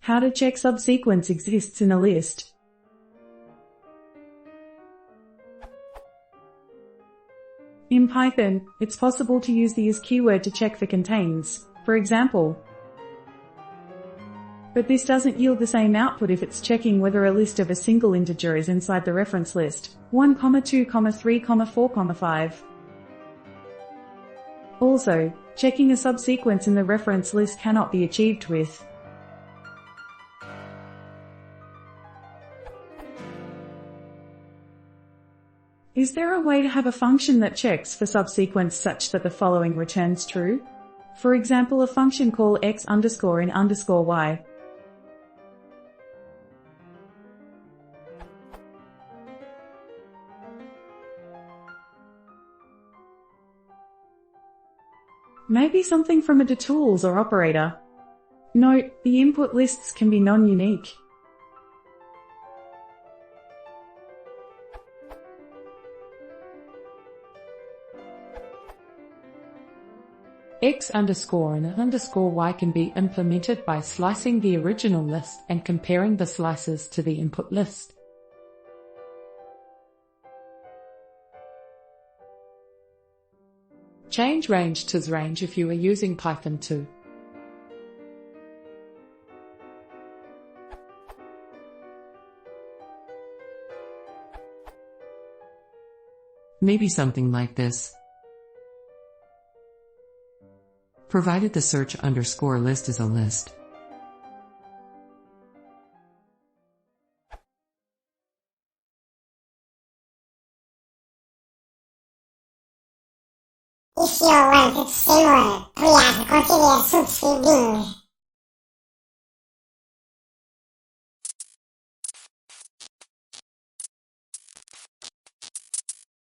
How to check subsequence exists in a list. In Python, it's possible to use the is keyword to check for contains, for example. But this doesn't yield the same output if it's checking whether a list of a single integer is inside the reference list, 1, 2, 3, 4, 5. Also, checking a subsequence in the reference list cannot be achieved with Is there a way to have a function that checks for subsequence such that the following returns true? For example, a function call x underscore in underscore y. Maybe something from a itertools or operator. Note, the input lists can be non-unique. X underscore and underscore y can be implemented by slicing the original list and comparing the slices to the input list. Change range to range if you are using Python 2. Maybe something like this. Provided the search underscore list is a list. If you want it similar, please consider subscribing.